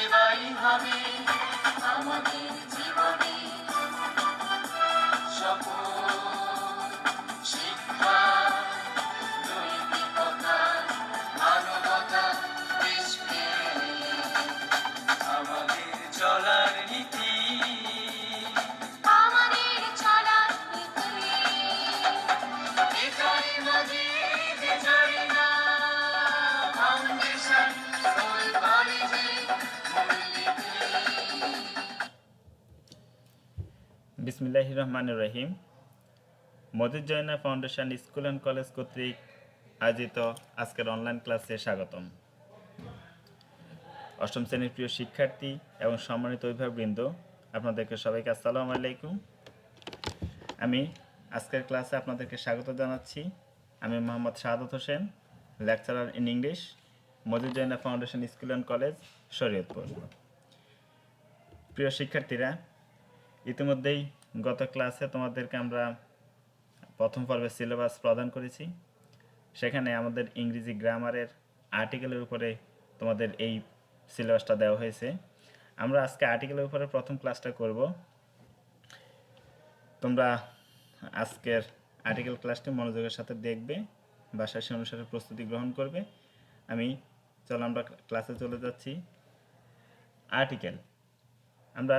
সেবাই হবে আমাদের জীবনে সফল। শিক্ষা, নৈতিকতা, মানবতা, দেশপ্রেম আমাদের চলার নীতি, আমাদের চলার নীতি। এটাই মাঝে যে জানি না ফাউন্ডেশন ওই কলেজে মূলনীতি। বিসমিল্লাহির রহমানির রহিম। মজিদ-জয়না ফাউন্ডেশন স্কুল অ্যান্ড কলেজ কর্তৃক আয়োজিত আজকের অনলাইন ক্লাসে স্বাগতম। অষ্টম শ্রেণীর প্রিয় শিক্ষার্থী এবং সম্মানিত অভিভাবকবৃন্দ, আপনাদেরকে সবাইকে আসসালামু আলাইকুম। আমি আজকের ক্লাসে আপনাদেরকে স্বাগত জানাচ্ছি। আমি Mohammad Shahadat Hossain, lecturer in English, Majid Joyna foundation school and college, Shariatpur. প্রিয় শিক্ষার্থীরা, ইতিমধ্যেই গত ক্লাসে তোমাদেরকে আমরা প্রথম পর্বের সিলেবাস প্রদান করেছি। সেখানে আমাদের ইংরেজি গ্রামারের আর্টিকেলের উপরে তোমাদের এই সিলেবাসটা দেওয়া হয়েছে। আমরা আজকে আর্টিকেলের উপরে প্রথম ক্লাসটা করব। তোমরা আজকের আর্টিকেল ক্লাসটি মনোযোগের সাথে দেখবে, বাসায় সে অনুসারে প্রস্তুতি গ্রহণ করবে। আমরা ক্লাসে চলে যাচ্ছি। আর্টিকেল, আমরা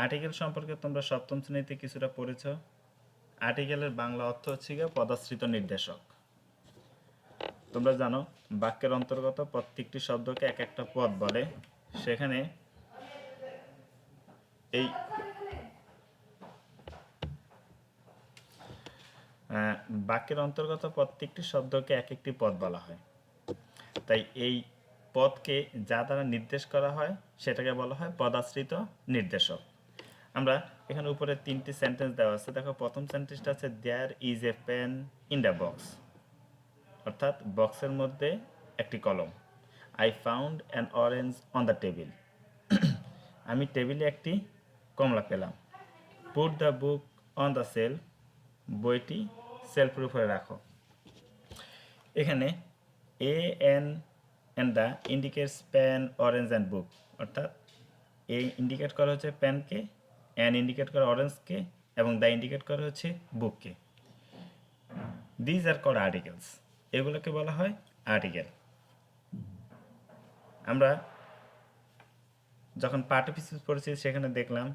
আর্টিকেল সম্পর্কে তোমরা সপ্তম শ্রেণীতে কিছুটা পড়েছ। আর্টিকেলের বাংলা অর্থ হচ্ছে পদাশ্রিত নির্দেশক। তোমরা জানো বাক্যের অন্তর্গত প্রত্যেকটি শব্দকে এক একটা পদ বলে। সেখানে এই বাক্যের অন্তর্গত প্রত্যেকটি শব্দকে এক একটি পদ বলা হয়। তাই এই পদকে যা দ্বারা নির্দেশ করা হয় সেটাকে বলা হয় পদাশ্রিত নির্দেশক। আমরা এখানে উপরে তিনটি সেন্টেন্স দেওয়া আছে। দেখো, প্রথম সেন্টেন্সটা আছে there is a pen in the box, অর্থাৎ বক্সের মধ্যে একটি কলম। I found an orange on the table, আমি টেবিলে একটি কমলা পেলাম। Put the book on the shelf, বইটি সেলফের উপরে রাখো। এখানে a an and the indicates pen, orange and book, অর্থাৎ এ ইন্ডিকেট করা হচ্ছে পেনকে, অ্যান ইন্ডিকেট করা অরেঞ্জকে, এবং দ্য ইন্ডিকেট করা হচ্ছে বুককে। দিজ আর কল্ড আর্টিকেলস, এগুলোকে বলা হয় আর্টিকেল। আমরা যখন পার্টিসিপেট পড়েছি সেখানে দেখলাম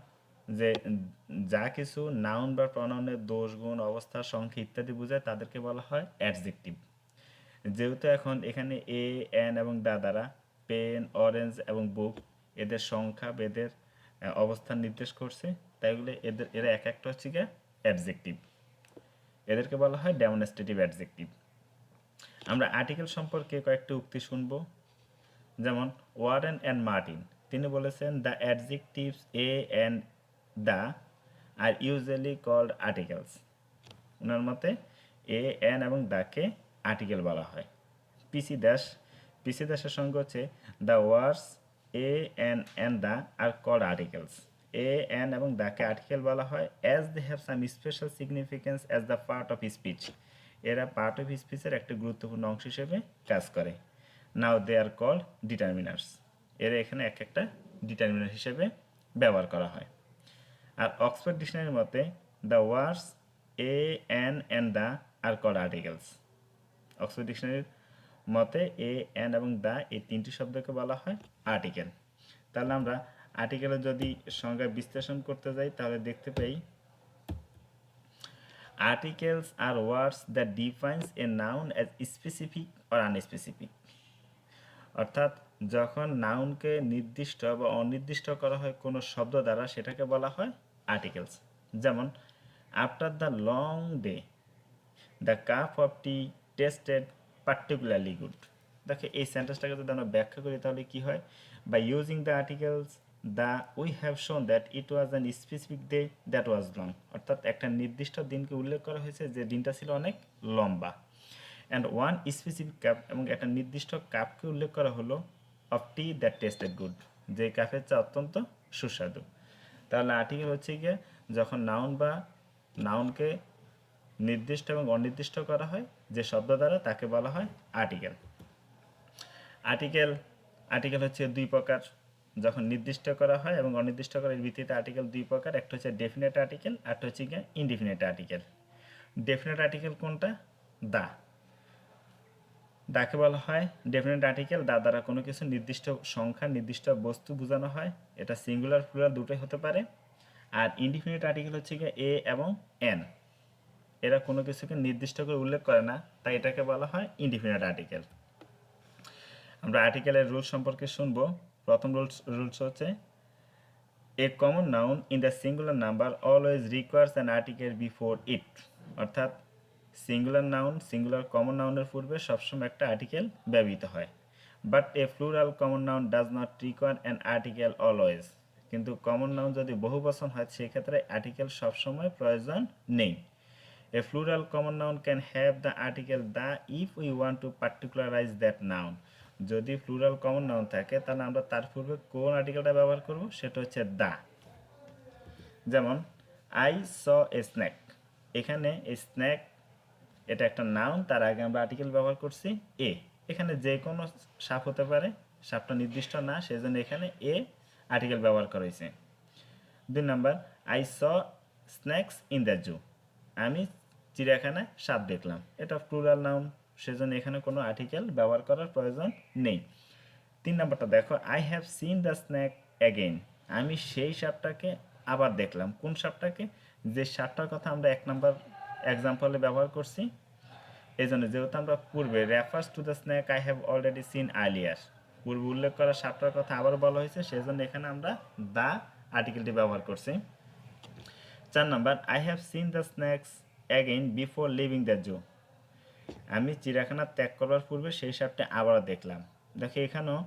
যে যা কিছু নাউন বা প্রনাউনের দোষ, গুণ, অবস্থা, সংখ্যা ইত্যাদি বোঝায় তাদেরকে বলা হয় অ্যাডজেক্টিভ। যেহেতু এখন এখানে এ, এন এবং দা দ্বারা পেন, অরেঞ্জ এবং বুক এদের সংখ্যা, এদের অবস্থান নির্দেশ করছে, তাই এরা এক একটা হচ্ছে গিয়ে অ্যাডজেক্টিভ। এদেরকে বলা হয় ডেমনস্ট্রেটিভ অ্যাডজেক্টিভ। আমরা আর্টিকেল সম্পর্কে কয়েকটি উক্তি শুনব। যেমন ওয়ারেন অ্যান্ড মার্টিন, তিনি বলেছেন the adjectives a and the are usually called articles. ওনার মতে এ, এন এবং দ্যাকে আর্টিকেল বলা হয়। পিসি দাসের সঙ্গে হচ্ছে the words a, an and the are called articles. A, an এবং দ্যাকে আর্টিকেল বলা হয় as they have some special significance as the part of speech. এরা পার্ট অফ স্পিচের একটা গুরুত্বপূর্ণ অংশ হিসেবে কাজ করে। নাও দে আর কল্ড ডিটারমিনার্স, এরা এখানে এক একটা ডিটারমিনার হিসেবে ব্যবহার করা হয়। আর অক্সফোর্ড ডিকশনারির মতে the words a, an and the are called articles. Oxford ডিকশনারির মতে এ, এন এবং দ্য এই তিনটি শব্দকে বলা হয় আর্টিকেল। তাহলে আমরা আর্টিকেলের যদি সংজ্ঞা বিশ্লেষণ করতে যাই তাহলে দেখতে পাই আর্টিকেলস আর words that defines a noun as specific or unspecific, অর্থাৎ যখন নাউনকে নির্দিষ্ট বা অনির্দিষ্ট করা হয় কোনো শব্দ দ্বারা সেটাকে বলা হয় আর্টিকেলস। যেমন after the long day the cup of tea tasted particularly good. দেখো, এই সেন্টেন্সটাকে যদি আমরা ব্যাখ্যা করি তাহলে কি হয়? By using the articles the we have shown that it was an specific day that was long, অর্থাৎ একটা নির্দিষ্ট দিনকে উল্লেখ করা হয়েছে যে দিনটা ছিল অনেক লম্বা। অ্যান্ড ওয়ান স্পেসিফিক কাপ, এবং একটা নির্দিষ্ট কাপকে উল্লেখ করা হলো of tea that tasted good, যে কাপের চা অত্যন্ত সুস্বাদু। তাহলে আর্টিকেল হচ্ছে গিয়ে যখন নাউনকে নির্দিষ্ট এবং অনির্দিষ্ট করা হয় যে শব্দ দ্বারা তাকে বলা হয় আর্টিকেল। আর্টিকেল হচ্ছে দুই প্রকার। যখন নির্দিষ্ট করা হয় এবং অনির্দিষ্ট করার ভিত্তিতে আর্টিকেল দুই প্রকার, একটা হচ্ছে ডেফিনেট আর্টিকেল আর একটা হচ্ছে গিয়ে ইনডিফিনিট আর্টিকেল। ডেফিনেট আর্টিকেল কোনটা? দা। দাকে বলা হয় ডেফিনেট আর্টিকেল, দা দ্বারা কোনো কিছু নির্দিষ্ট সংখ্যা নির্দিষ্ট বস্তু বোঝানো হয়, এটা সিঙ্গুলার প্লুরাল দুটোই হতে পারে। আর ইনডিফিনিট আর্টিকেল হচ্ছে গিয়ে এ এবং এন, এরা কোনো কিছুকে নির্দিষ্ট করে উল্লেখ করে না, তাই এটাকে বলা হয় ইনডিফিনিট আর্টিকেল। আমরা আর্টিকেলের রুলস সম্পর্কে শুনবো। প্রথম রুলস হচ্ছে a common noun in the singular number always requires an article before it, অর্থাৎ সিঙ্গুলার নাউন সিঙ্গুলার কমন নাউনের পূর্বে সবসময় একটা আর্টিকেল ব্যবহৃত হয়। But a plural common noun does not require an article always, কিন্তু কমন নাউন যদি বহুবচন হয় সেক্ষেত্রে আর্টিকেল সবসময় প্রয়োজন নেই। A plural common noun can have the article the if we want to particularize that noun. যদি প্লুরাল কমন নাউন থাকে তাহলে আমরা তার পূর্বে কোন আর্টিকেলটা ব্যবহার করব, সেটা হচ্ছে দা। যেমন আই স এ স্ন্যাক, এখানে এই স্ন্যাক এটা একটা নাউন, তার আগে আমরা আর্টিকেল ব্যবহার করছি এ। এখানে যে কোনো সাপ হতে পারে, সাপটা নির্দিষ্ট না, সেজন্য এখানে এ আর্টিকেল ব্যবহার করা হয়েছে। 2 number I saw snakes in the zoo, আমি চিড়িয়াখানায় সাপ দেখলাম, এটা প্লুরাল নাউন, সেজন্য এখানে কোনো আর্টিকেল ব্যবহার করার প্রয়োজন নেই। 3 নাম্বারটা দেখো I have seen the snack again, আমি সেই সাপটাকে আবার দেখলাম। কোন সাপটাকে? যে সাপটার কথা আমরা 1 নাম্বার এক্সাম্পলে ব্যবহার করছি, এই জন্য যেহেতু আমরা পূর্বে refers to the snake I have already seen earlier, পূর্বে উল্লেখ করা সাপটার কথা আবার বলা হয়েছে, সেজন্য এখানে আমরা দ্য আর্টিকেলটি ব্যবহার করছি। 4 number I have seen the snakes again before leaving the zoo, আমি চিড়িয়াখানা ত্যাগ করবার পূর্বে সেই সাপটা আবারও দেখলাম। দেখো এখানেও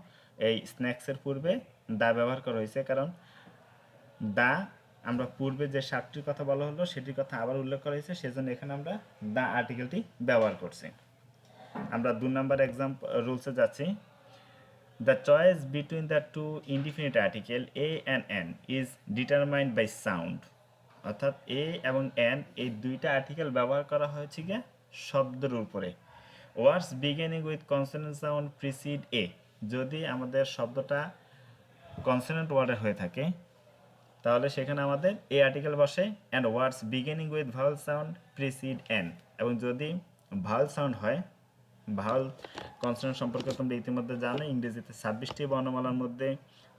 এই স্ন্যাক্সের পূর্বে দা ব্যবহার করা হয়েছে, কারণ দা আমরা পূর্বে যে সাপটির কথা বলা হলো সেটির কথা আবার উল্লেখ করা হয়েছে, সেজন্য এখানে আমরা দা আর্টিকেলটি ব্যবহার করছি। আমরা 2 নাম্বার রুলসে যাচ্ছি। The choice between the two indefinite article a and an is determined by sound, অর্থাৎ এ এবং এন এই দুইটা আর্টিকেল ব্যবহার করা হয়েছে গিয়ে শব্দের উপরে। Words beginning with consonant sound precede a, যদি আমাদের শব্দটা কনসোনেন্ট ওয়ার্ডের হয়ে থাকে তাহলে সেখানে আমাদের এ আর্টিকেল বসে, and words beginning with Bhawal sound precede N, এবং যদি ভাওয়াল সাউন্ড হয়, ভাওয়াল কনসোনেন্ট সম্পর্কে তোমরা ইতিমধ্যে জানো, ইংরেজিতে 26টি বর্ণমালার মধ্যে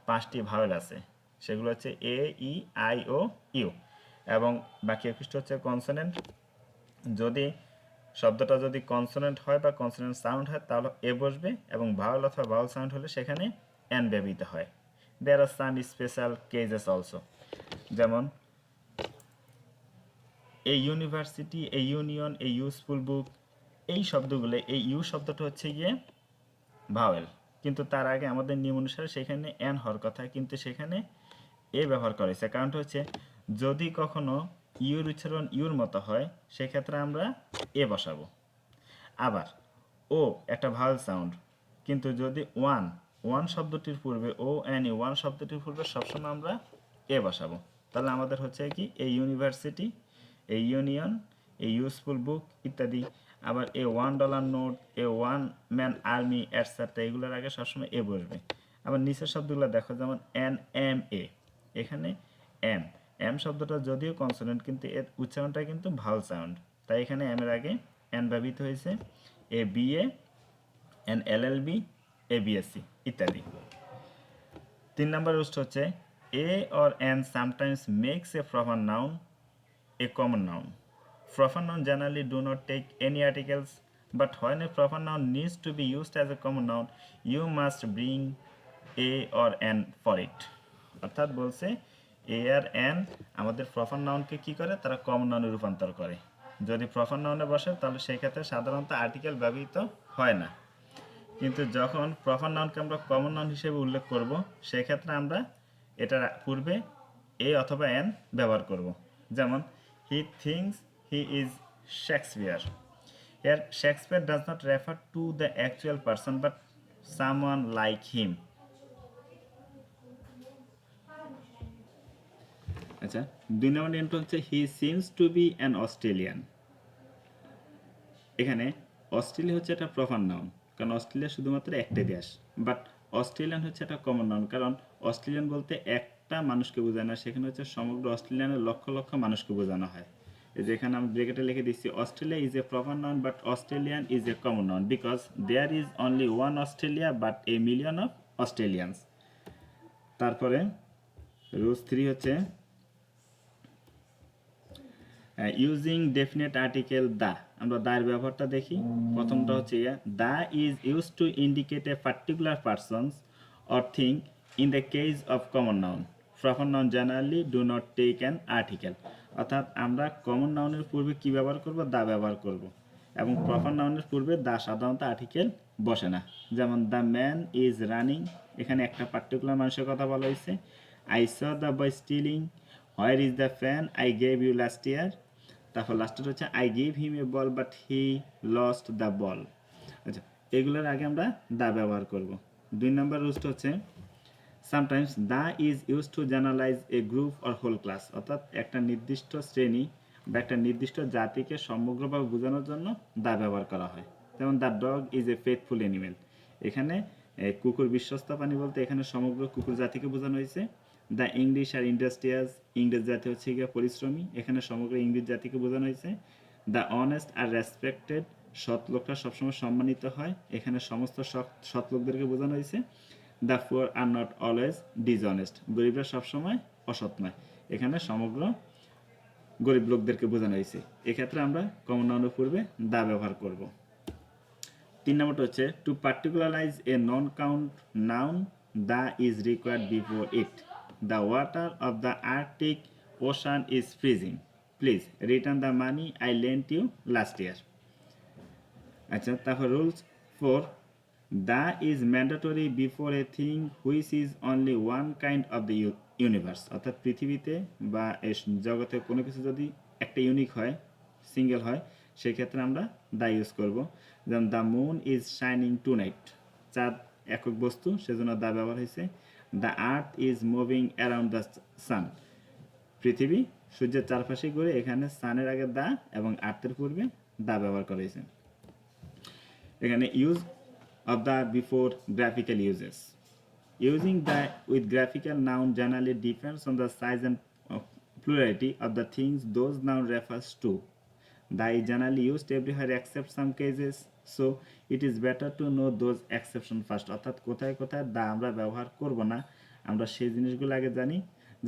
5টি ভাওয়াল আছে, সেগুলো হচ্ছে এ, ই, আই ও ইউ, এবং বাকি 21টি হচ্ছে কনসোনেন্ট। যদি শব্দটা যদি কনসোনেন্ট হয় বা কনসোনেন্ট সাউন্ড হয় তাহলে এ বসবে, এবং ভাওয়াল অথবা ভাওয়াল সাউন্ড হলে সেখানে এন ব্যবহৃত হয়। দেয়ার আর সাম স্পেশাল কেসেস অলসো, যেমন a university, A union, a useful book, এই শব্দগুলো, এই ইউ শব্দটা হচ্ছে গিয়ে ভাওয়েল, কিন্তু তার আগে আমাদের নিয়ম অনুসারে সেখানে এন হওয়ার কথা, কিন্তু সেখানে এ ব্যবহার করা হয়েছে। কারণটা হচ্ছে যদি কখনো ইউর উচ্চারণ ইউর মতো হয় সেক্ষেত্রে আমরা এ বসাবো। আবার ও একটা ভাওয়েল সাউন্ড, কিন্তু যদি ওয়ান ওয়ান শব্দটির পূর্বে ও এন ই ওয়ান শব্দটির পূর্বে সবসময় আমরা এ বসাবো, তাহলে আমাদের হচ্ছে কি a university, A union, a useful book ইত্যাদি। আবার এ $1 নোট, এ ওয়ান ম্যান আর্মি এটসেট্রা, এগুলোর আগে সবসময় এ বসবে। আবার নিচের শব্দগুলো দেখো, যেমন এন এম এ, এখানে এম এম শব্দটা যদিও কনসোনেন্ট কিন্তু এর উচ্চারণটা কিন্তু ভাওয়াল সাউন্ড, তাই এখানে এম এর আগে এন ব্যবহৃত হয়েছে। A B A, an L L B, a BSc ইত্যাদি। 3 নাম্বার রুলস হচ্ছে a or an sometimes makes a proper noun a common noun. Proper noun generally do not take any articles, but when a proper noun needs to be used as a common noun, you must bring a or an for it. অর্থাৎ বলছে এ আর N আমাদের proper নাউনকে কি করে, তারা common নাউনে রূপান্তর করে। যদি proper নাউনে বসে তাহলে সেই ক্ষেত্রে সাধারণত আর্টিকেল ব্যবহৃত হয় না, কিন্তু যখন প্রপার নাউনকে আমরা কমন নাউন হিসেবে উল্লেখ করব সেক্ষেত্রে আমরা এটার পূর্বে এ অথবা এন ব্যবহার করব। যেমন he thinks he is Shakespeare, এর Shakespeare does not refer to the actual person but someone like him. আচ্ছা, 2 নম্বর নিয়মটা হচ্ছে he seems to be an Australian. এখানে অস্ট্রেলিয়া হচ্ছে একটা প্রপার নাউন, কারণ অস্ট্রেলিয়া শুধুমাত্র একটি দেশ, বাট অস্ট্রেলিয়ান হচ্ছে একটা কমন নাউন, কারণ অস্ট্রেলিয়ান বলতে একটা মানুষকে বোঝায় না, সেখানে হচ্ছে সমগ্র অস্ট্রেলিয়ানের লক্ষ লক্ষ মানুষকে বোঝানো হয়। এই যে এখানে আমি ব্রেকেটে লিখে দিচ্ছি, Australia is a proper noun but Australian is a common noun because there is only one Australia but a million of Australians. তারপরে রুলস 3 হচ্ছে ইউজিং ডেফিনেট আর্টিকেল দ্য। আমরা দায়ের ব্যবহারটা দেখি। প্রথমটা হচ্ছে the is use to indicate a particular persons or thing in the case of common noun. Proper noun generally do not take an article. অর্থাৎ আমরা কমন নাউনের পূর্বে কী ব্যবহার করব? দা ব্যবহার করব। এবং প্রপার নাউনের পূর্বে দা সাধারণত আর্টিকেল বসে না। যেমন দ্য ম্যান ইজ রানিং, এখানে একটা পার্টিকুলার মানুষের কথা বলা হয়েছে। I saw the boy stealing, where is the fan I gave you last year. তারপর লাস্টের হচ্ছে I give him a ball but he lost the ball. আচ্ছা, এগুলোর আগে আমরা দা ব্যবহার করব। 2 নম্বর রুলসটা হচ্ছে sometimes the is use to generalize a group or whole class. অর্থাৎ একটা নির্দিষ্ট শ্রেণী বা একটা নির্দিষ্ট জাতিকে সমগ্রভাবে বোঝানোর জন্য দা ব্যবহার করা হয়। যেমন the dog is a faithful animal, এখানে কুকুর বিশ্বস্ত প্রাণী বলতে এখানে সমগ্র কুকুর জাতিকে বোঝানো হয়েছে। দ্য ইংলিশ আর ইন্ডাস্ট্রিয়াস, ইংরেজ জাতি হচ্ছে গিয়ে পরিশ্রমী, এখানে সমগ্র ইংরেজ জাতিকে বোঝানো হয়েছে। দ্য অনেস্ট আর রেসপেক্টেড, সৎ লোকরা সবসময় সম্মানিত হয়, এখানে সমস্ত সৎ লোকদেরকে বোঝানো হয়েছে। The poor are not always dishonest, গরিবরা সবসময় অসৎ নয়, এখানে সমগ্র গরিব লোকদেরকে বোঝানো হয়েছে। এক্ষেত্রে আমরা কমন নাউনের পূর্বে দা ব্যবহার করব। 3 নম্বরটা হচ্ছে to particularise a non count noun the is required before it. The water of the Arctic Ocean is freezing, please return the money I lent you last year. আচ্ছা, তারপর rules 4, the is mandatory before a thing which is only one kind of the universe. অর্থাৎ পৃথিবীতে বা এই জগতে কোনো কিছু যদি একটা ইউনিক হয়, সিঙ্গেল হয়, সেক্ষেত্রে আমরা দা ইউজ করব। যেমন the moon is shining tonight, চাঁদ একক বস্তু, সেজন্য দা ব্যবহার হয়েছে। The earth is moving around the sun, পৃথিবী সূর্যের চারপাশে ঘুরে, এখানে সানের আগে দা এবং আর্থের পূর্বে দা ব্যবহার করা হয়েছে। এখানে use of the before graphical uses. Using the with graphical noun generally depends on the size and plurality of the things those noun refers to. The is generally used everywhere except some cases, so it is better to know those exception first. অর্থাৎ কোথায় কোথায় দা আমরা ব্যবহার করব না, আমরা সেই জিনিসগুলো আগে জানি।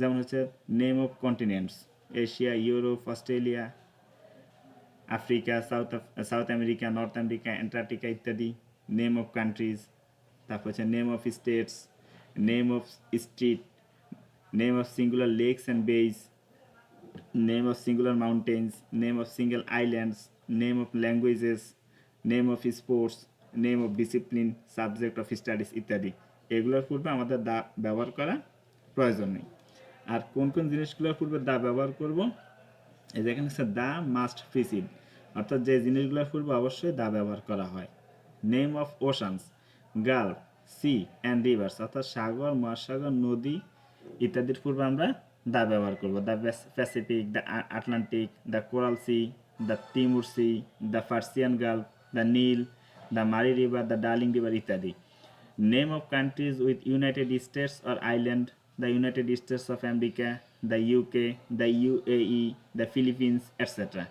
যেমন হচ্ছে name of continents, Asia, Europe, Australia, Africa, South America, North America, Antarctica ইত্যাদি। নেম অফ কান্ট্রিজ, তারপর হচ্ছে name of states, name of street, name of singular lakes and bays, name of singular mountains, name of single islands, name of languages, name of sports, name of discipline, subject of studies ইত্যাদি। এগুলোর পূর্বে আমাদের দা ব্যবহার করা প্রয়োজন নেই। আর কোন কোন জিনিসগুলোর পূর্বে দা ব্যবহার করব? এই যেখানে হচ্ছে দা মাস্ট প্রিসিড, অর্থাৎ যে জিনিসগুলোর পূর্বে অবশ্যই দা ব্যবহার করা হয়। Name of oceans, gulf, sea and rivers, অর্থাৎ সাগর, মহাসাগর, নদী ইত্যাদির পূর্বে আমরা দা ব্যবহার করব। The Pacific, the Atlantic, the Coral Sea, the Timor Sea, the Persian Gulf, the Nile, the Murray River, the Darling River ইত্যাদি। Name of countries with United States or island, the United States of America, the UK, the UAE, the Philippines etcetera.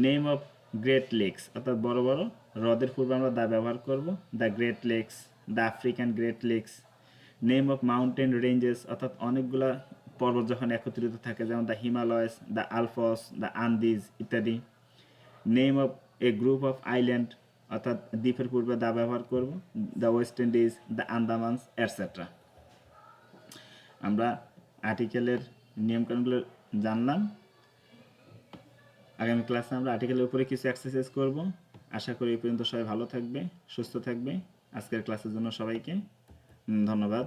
Name of great lakes, অর্থাৎ বড় বড় হ্রদের পূর্বে আমরা the ব্যবহার করব। The Great Lakes, the African Great Lakes. Name of mountain ranges, অর্থাৎ অনেকগুলা পর্বত যখন একত্রিত থাকে, যেমন the Himalayas, the Alps, the Andes ইত্যাদি। Name of a group of island, অর্থাৎ দ্বীপের পূর্বে দা ব্যবহার করব। The West Indies, the Andamans etcetera. আমরা আর্টিকেলের নিয়মকানুনগুলো জানলাম। আগামী ক্লাসে আমরা আর্টিকেলের উপরে কিছু এক্সারসাইজ করব। আশা করি এই পর্যন্ত সবাই ভালো থাকবে, সুস্থ থাকবে। আজকের ক্লাসের জন্য সবাইকে ধন্যবাদ।